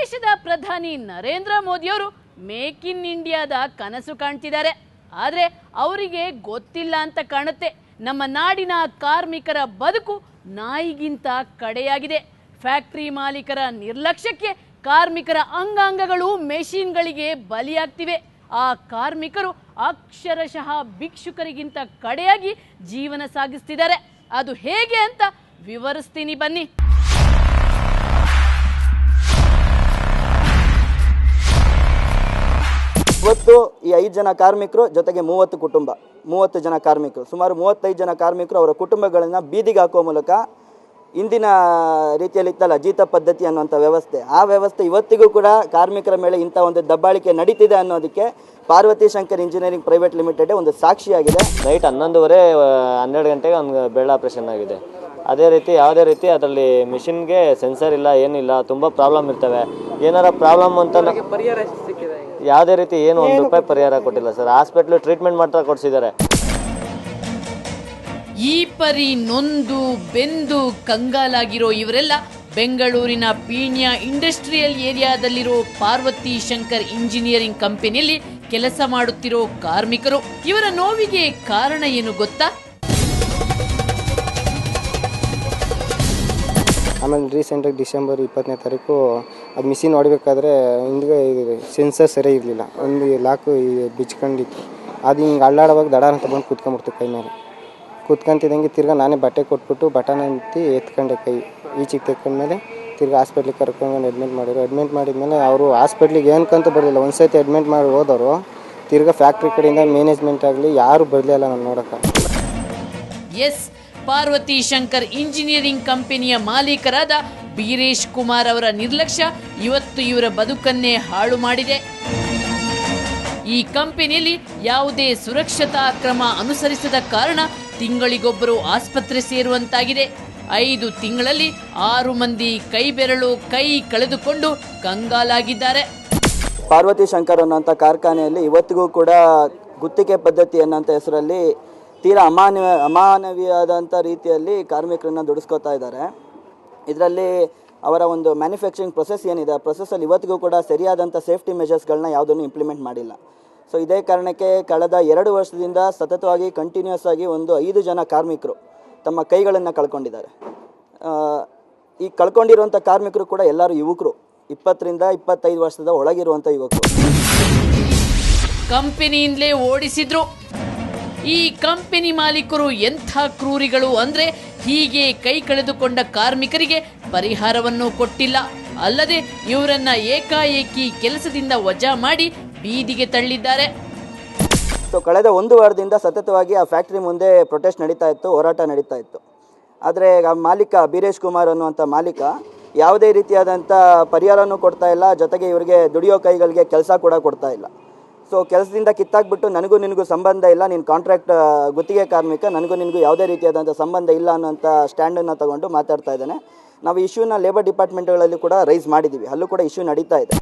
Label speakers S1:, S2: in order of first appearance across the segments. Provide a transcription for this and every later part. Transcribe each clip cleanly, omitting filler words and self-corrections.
S1: ದೇಶದ ಪ್ರಧಾನಿ ನರೇಂದ್ರ ಮೋದಿಯವರು ಮೇಕ್ ಇನ್ ಇಂಡಿಯಾದ ಕನಸು ಕಾಣ್ತಿದ್ದಾರೆ. ಆದರೆ ಅವರಿಗೆ ಗೊತ್ತಿಲ್ಲ ಅಂತ ಕಾಣುತ್ತೆ, ನಮ್ಮ ನಾಡಿನ ಕಾರ್ಮಿಕರ ಬದುಕು ನಾಯಿಗಿಂತ ಕಡೆಯಾಗಿದೆ. ಫ್ಯಾಕ್ಟರಿ ಮಾಲೀಕರ ನಿರ್ಲಕ್ಷ್ಯಕ್ಕೆ ಕಾರ್ಮಿಕರ ಅಂಗಾಂಗಗಳು ಮೆಷಿನ್ಗಳಿಗೆ ಬಲಿಯಾಗ್ತಿವೆ. ಆ ಕಾರ್ಮಿಕರು ಅಕ್ಷರಶಃ ಭಿಕ್ಷುಕರಿಗಿಂತ ಕಡೆಯಾಗಿ ಜೀವನ ಸಾಗಿಸ್ತಿದ್ದಾರೆ. ಅದು ಹೇಗೆ ಅಂತ ವಿವರಿಸ್ತೀನಿ ಬನ್ನಿ.
S2: ಇವತ್ತು ಈ 5 ಜನ ಕಾರ್ಮಿಕರು ಜೊತೆಗೆ 30 ಕುಟುಂಬ, 30 ಜನ ಕಾರ್ಮಿಕರು, ಸುಮಾರು 35 ಜನ ಕಾರ್ಮಿಕರು ಅವರ ಕುಟುಂಬಗಳನ್ನು ಬೀದಿಗೆ ಹಾಕುವ ಮೂಲಕ ಇಂದಿನ ರೀತಿಯಲ್ಲಿ ಇತ್ತಲ್ಲ ಜೀತ ಪದ್ಧತಿ ಅನ್ನುವಂಥ ವ್ಯವಸ್ಥೆ, ಆ ವ್ಯವಸ್ಥೆ ಇವತ್ತಿಗೂ ಕೂಡ ಕಾರ್ಮಿಕರ ಮೇಲೆ ಇಂಥ ಒಂದು ದಬ್ಬಾಳಿಕೆ ನಡೀತಿದೆ ಅನ್ನೋದಕ್ಕೆ Parvati Shankar engineering private limited ಒಂದು ಸಾಕ್ಷಿಯಾಗಿದೆ.
S3: ನೈಟ್ 11:30 12 ಗಂಟೆಗೆ ಒಂದು ಬೆರಳು ಆಪ್ರೇಷನ್ ಆಗಿದೆ. ಅದೇ ರೀತಿ ಯಾವುದೇ ರೀತಿ ಅದರಲ್ಲಿ ಮಿಷಿನ್ಗೆ ಸೆನ್ಸರ್ ಇಲ್ಲ, ಏನಿಲ್ಲ, ತುಂಬ ಪ್ರಾಬ್ಲಮ್ ಇರ್ತವೆ. ಏನಾರ ಪ್ರಾಬ್ಲಮ್ ಅಂತ ಯಾವುದೇ ರೀತಿ ಏನು ₹1 ಪರಿಹಾರ ಕೊಟ್ಟಿಲ್ಲ ಸರ್. ಹಾಸ್ಪಿಟ್ಲು ಟ್ರೀಟ್ಮೆಂಟ್ ಮಾತ್ರ ಕೊಡಿಸಿದ್ದಾರೆ.
S1: ಈ ಪರಿ ನೊಂದು ಬೆಂದು ಕಂಗಾಲಾಗಿರೋ ಇವರೆಲ್ಲ ಬೆಂಗಳೂರಿನ ಪೀಣ್ಯ ಇಂಡಸ್ಟ್ರಿಯಲ್ ಏರಿಯಾದಲ್ಲಿರೋ ಪಾರ್ವತಿ ಶಂಕರ್ ಇಂಜಿನಿಯರಿಂಗ್ ಕಂಪನಿಯಲ್ಲಿ ಕೆಲಸ ಮಾಡುತ್ತಿರೋ ಕಾರ್ಮಿಕರು. ಇವರ ನೋವಿಗೆ ಕಾರಣ ಏನು ಗೊತ್ತಾ?
S4: ಆಮೇಲೆ ರೀಸೆಂಟಾಗಿ ಡಿಸೆಂಬರ್ 20ನೇ ತಾರೀಕು ಅದು ಮಿಷಿನ್ ಹೊಡಿಬೇಕಾದ್ರೆ ಹಿಂದೆ ಸೆನ್ಸರ್ ಸರಿ ಇರಲಿಲ್ಲ, ಒಂದು ಲಾಕು ಬಿಚ್ಕೊಂಡಿತ್ತು. ಅದು ಹಿಂಗೆ ಅಳ್ಳಾಡುವಾಗ ದಡ ಅಂತ ಬಂದು ಕೂತ್ಕೊಂಡ್ಬಿಡ್ತು ಕೈ ಮೇಲೆ. ಕೂತ್ಕೊಂತಿದ್ದಂಗೆ ತಿರ್ಗಿ ನಾನೇ ಬಟ್ಟೆ ಕೊಟ್ಬಿಟ್ಟು ಬಟನ್ ಅಂತಿ ಎತ್ಕೊಂಡೆ, ಕೈ ಈಚೆಗೆ ತೆಕ್ಕೊಂಡ್ಮೇಲೆ ತಿರ್ಗಿ ಹಾಸ್ಪಿಟ್ಲಿಗೆ ಕರ್ಕೊಂಡು ಅಡ್ಮಿಟ್ ಮಾಡಿದ್ರು. ಅಡ್ಮಿಟ್ ಮಾಡಿದ್ಮೇಲೆ ಅವರು ಹಾಸ್ಪಿಟ್ಲಿಗೆ ಏನಕ್ಕಂತ ಬರಲಿಲ್ಲ. ಒಂದು ಸತಿ ಅಡ್ಮಿಟ್ ಮಾಡಿ ಹೋದವರು ತಿರ್ಗಿ ಫ್ಯಾಕ್ಟ್ರಿ ಕಡೆಯಿಂದ ಮ್ಯಾನೇಜ್ಮೆಂಟ್ ಆಗಲಿ ಯಾರೂ ಬರಲಿಲ್ಲ ನಾನು ನೋಡೋಕ್ಕೆ.
S1: ಎಸ್, ಪಾರ್ವತಿ ಶಂಕರ್ ಇಂಜಿನಿಯರಿಂಗ್ ಕಂಪನಿಯ ಮಾಲೀಕರಾದ ಬೀರೇಶ್ ಕುಮಾರ್ ಅವರ ನಿರ್ಲಕ್ಷ್ಯ ಇವತ್ತು ಇವರ ಬದುಕನ್ನೇ ಹಾಳು ಮಾಡಿದೆ. ಈ ಕಂಪನಿಯಲ್ಲಿ ಯಾವುದೇ ಸುರಕ್ಷತಾ ಕ್ರಮ ಅನುಸರಿಸದ ಕಾರಣ ತಿಂಗಳಿಗೊಬ್ಬರು ಆಸ್ಪತ್ರೆ ಸೇರುವಂತಾಗಿದೆ. 5 ತಿಂಗಳಲ್ಲಿ 6 ಮಂದಿ ಕೈ ಬೆರಳು ಕೈ ಕಳೆದುಕೊಂಡು ಕಂಗಾಲಾಗಿದ್ದಾರೆ.
S2: ಪಾರ್ವತಿ ಶಂಕರ್ ಅನ್ನೋಂಥ ಕಾರ್ಖಾನೆಯಲ್ಲಿ ಇವತ್ತಿಗೂ ಕೂಡ ಗುತ್ತಿಗೆ ಪದ್ಧತಿ ಅನ್ನೋಂಥ ಹೆಸರಲ್ಲಿ ತೀರಾ ಅಮಾನವೀಯವಾದಂಥ ರೀತಿಯಲ್ಲಿ ಕಾರ್ಮಿಕರನ್ನ ದುಡಿಸ್ಕೋತಾ ಇದ್ದಾರೆ. ಇದರಲ್ಲಿ ಅವರ ಒಂದು ಮ್ಯಾನುಫ್ಯಾಕ್ಚರಿಂಗ್ ಪ್ರೊಸೆಸ್ ಏನಿದೆ, ಆ ಪ್ರೊಸೆಸ್ಸಲ್ಲಿ ಇವತ್ತಿಗೂ ಕೂಡ ಸರಿಯಾದಂಥ ಸೇಫ್ಟಿ ಮೆಷರ್ಸ್ಗಳನ್ನ ಯಾವುದನ್ನು ಇಂಪ್ಲಿಮೆಂಟ್ ಮಾಡಿಲ್ಲ. ಸೊ ಇದೇ ಕಾರಣಕ್ಕೆ ಕಳೆದ 2 ವರ್ಷದಿಂದ ಸತತವಾಗಿ ಕಂಟಿನ್ಯೂಸ್ ಆಗಿ ಒಂದು 5 ಜನ ಕಾರ್ಮಿಕರು ತಮ್ಮ ಕೈಗಳನ್ನು ಕಳ್ಕೊಂಡಿದ್ದಾರೆ. ಈ ಕಳ್ಕೊಂಡಿರುವಂಥ ಕಾರ್ಮಿಕರು ಕೂಡ ಎಲ್ಲರೂ ಯುವಕರು, 20ರಿಂದ 25 ವರ್ಷದ ಒಳಗಿರುವಂಥ ಯುವಕರು.
S1: ಕಂಪನಿಯಿಂದಲೇ ಓಡಿಸಿದ್ರು. ಈ ಕಂಪನಿ ಮಾಲೀಕರು ಎಂಥ ಕ್ರೂರಿಗಳು ಅಂದ್ರೆ, ಹೀಗೆ ಕೈ ಕಳೆದುಕೊಂಡ ಕಾರ್ಮಿಕರಿಗೆ ಪರಿಹಾರವನ್ನು ಕೊಟ್ಟಿಲ್ಲ. ಅಲ್ಲದೆ ಇವರನ್ನ ಏಕಾಏಕಿ ಕೆಲಸದಿಂದ ವಜಾ ಮಾಡಿ ಬೀದಿಗೆ ತಳ್ಳಿದ್ದಾರೆ.
S2: ಸೊ ಕಳೆದ 1 ವಾರದಿಂದ ಸತತವಾಗಿ ಆ ಫ್ಯಾಕ್ಟ್ರಿ ಮುಂದೆ ಪ್ರೊಟೆಸ್ಟ್ ನಡೀತಾ ಇತ್ತು, ಹೋರಾಟ ನಡೀತಾ ಇತ್ತು. ಆದರೆ ಆ ಮಾಲೀಕ ಬೀರೇಶ್ ಕುಮಾರ್ ಅನ್ನುವಂಥ ಮಾಲೀಕ ಯಾವುದೇ ರೀತಿಯಾದಂಥ ಪರಿಹಾರನೂ ಕೊಡ್ತಾ ಇಲ್ಲ, ಜೊತೆಗೆ ಇವರಿಗೆ ದುಡಿಯೋ ಕೈಗಳಿಗೆ ಕೆಲಸ ಕೂಡ ಕೊಡ್ತಾ ಇಲ್ಲ. ಸೊ ಕೆಲಸದಿಂದ ಕಿತ್ತಾಕ್ಬಿಟ್ಟು ನನಗೂ ನಿನಗೂ ಸಂಬಂಧ ಇಲ್ಲ, ನೀನು ಕಾಂಟ್ರಾಕ್ಟ್ ಗುತ್ತಿಗೆ ಕಾರ್ಮಿಕ, ನನಗೂ ನಿನಗೂ ಯಾವುದೇ ರೀತಿಯಾದಂಥ ಸಂಬಂಧ ಇಲ್ಲ ಅನ್ನೋಂಥ ಸ್ಟ್ಯಾಂಡನ್ನು ತಗೊಂಡು ಮಾತಾಡ್ತಾ ಇದ್ದಾನೆ. ನಾವು ಇಶ್ಯೂನ ಲೇಬರ್ ಡಿಪಾರ್ಟ್ಮೆಂಟ್ಗಳಲ್ಲಿ ಕೂಡ ರೈಸ್ ಮಾಡಿದ್ದೀವಿ, ಅಲ್ಲೂ ಕೂಡ ಇಶ್ಯೂ ನಡೀತಾ ಇದೆ.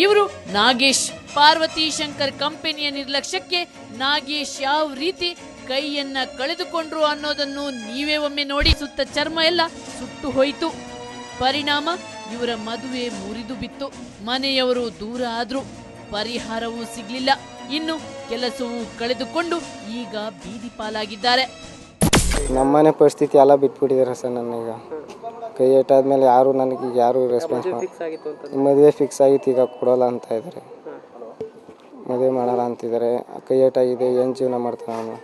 S1: ಇವರು ನಾಗೇಶ್. ಪಾರ್ವತಿ ಶಂಕರ್ ಕಂಪನಿಯ ನಿರ್ಲಕ್ಷ್ಯಕ್ಕೆ ನಾಗೇಶ್ ಯಾವ ರೀತಿ ಕೈಯನ್ನ ಕಳೆದುಕೊಂಡ್ರು ಅನ್ನೋದನ್ನು ನೀವೇ ಒಮ್ಮೆ ನೋಡಿ. ಸುತ್ತ ಚರ್ಮ ಎಲ್ಲ ಸುಟ್ಟು ಹೋಯಿತು. ಪರಿಣಾಮ ಇವರ ಮದುವೆ ಮುರಿದು ಬಿತ್ತು. ಮನೆಯವರು ದೂರ ಆದ್ರು. ಪರಿಹಾರವೂ ಸಿಗ್ಲಿಲ್ಲ. ಇನ್ನು ಕೆಲಸವೂ ಕಳೆದುಕೊಂಡು ಈಗ ಬೀದಿ ಪಾಲಾಗಿದ್ದಾರೆ.
S4: ನಮ್ಮನೆ ಪರಿಸ್ಥಿತಿ ಎಲ್ಲ ಬಿಟ್ಬಿಟ್ಟಿದ್ದಾರೆ ಸರ್. ನನಗೆ ಕೈ ಏಟಾದ್ಮೇಲೆ ಯಾರು ರೆಸ್ಪಾನ್ಸ್ ಮದುವೆ ಫಿಕ್ಸ್ ಆಗಿತ್ತು, ಈಗ ಕೊಡೋಲ್ಲ ಅಂತ ಇದ್ದಾರೆ, ಮದುವೆ ಮಾಡಲ್ಲ ಅಂತಿದ್ದಾರೆ. ಕೈ ಏಟಾಗಿದೆ, ಏನು ಜೀವನ ಮಾಡ್ತಾನೆ ಅವನು.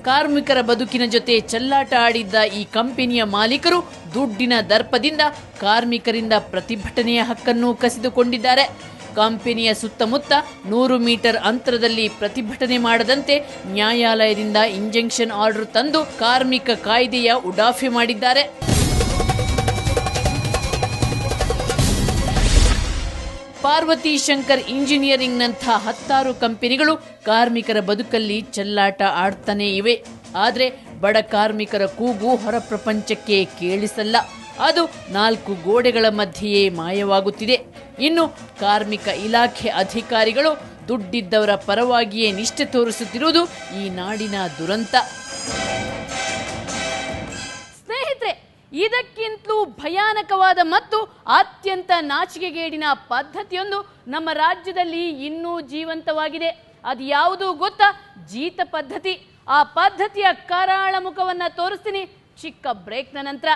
S1: ಕಾರ್ಮಿಕರ ಬದುಕಿನ ಜೊತೆ ಚೆಲ್ಲಾಟ ಆಡಿದ್ದ ಈ ಕಂಪನಿಯ ಮಾಲೀಕರು ದುಡ್ಡಿನ ದರ್ಪದಿಂದ ಕಾರ್ಮಿಕರಿಂದ ಪ್ರತಿಭಟನೆಯ ಹಕ್ಕನ್ನು ಕಸಿದುಕೊಂಡಿದ್ದಾರೆ. ಕಂಪನಿಯ ಸುತ್ತಮುತ್ತ 100 ಮೀಟರ್ ಅಂತರದಲ್ಲಿ ಪ್ರತಿಭಟನೆ ಮಾಡದಂತೆ ನ್ಯಾಯಾಲಯದಿಂದ ಇಂಜೆಕ್ಷನ್ ಆರ್ಡರ್ ತಂದು ಕಾರ್ಮಿಕ ಕಾಯ್ದೆಯ ಉಡಾಫೆ ಮಾಡಿದ್ದಾರೆ. ಪಾರ್ವತಿ ಶಂಕರ್ ಇಂಜಿನಿಯರಿಂಗ್ನಂಥ 10 ಕಂಪನಿಗಳು ಕಾರ್ಮಿಕರ ಬದುಕಲ್ಲಿ ಚೆಲ್ಲಾಟ ಆಡ್ತಾನೇ ಇವೆ. ಆದರೆ ಬಡ ಕಾರ್ಮಿಕರ ಕೂಗು ಹೊರ ಪ್ರಪಂಚಕ್ಕೆ ಕೇಳಿಸಲ್ಲ. ಅದು 4 ಗೋಡೆಗಳ ಮಧ್ಯೆಯೇ ಮಾಯವಾಗುತ್ತಿದೆ. ಇನ್ನು ಕಾರ್ಮಿಕ ಇಲಾಖೆ ಅಧಿಕಾರಿಗಳು ದುಡ್ಡಿದ್ದವರ ಪರವಾಗಿಯೇ ನಿಷ್ಠೆ ತೋರಿಸುತ್ತಿರುವುದು ಈ ನಾಡಿನ ದುರಂತ. ಸ್ನೇಹಿತರೆ, ಇದಕ್ಕಿಂತಲೂ ಭಯಾನಕವಾದ ಮತ್ತು ಅತ್ಯಂತ ನಾಚಿಕೆಗೇಡಿನ ಪದ್ಧತಿಯೊಂದು ನಮ್ಮ ರಾಜ್ಯದಲ್ಲಿ ಇನ್ನೂ ಜೀವಂತವಾಗಿದೆ. ಅದು ಯಾವುದು ಗೊತ್ತಾ? ಜೀತ ಪದ್ಧತಿ. ಆ ಪದ್ಧತಿಯ ಕರಾಳ ಮುಖವನ್ನ ತೋರಿಸ್ತೀನಿ ಚಿಕ್ಕ ಬ್ರೇಕ್ನ ನಂತರ.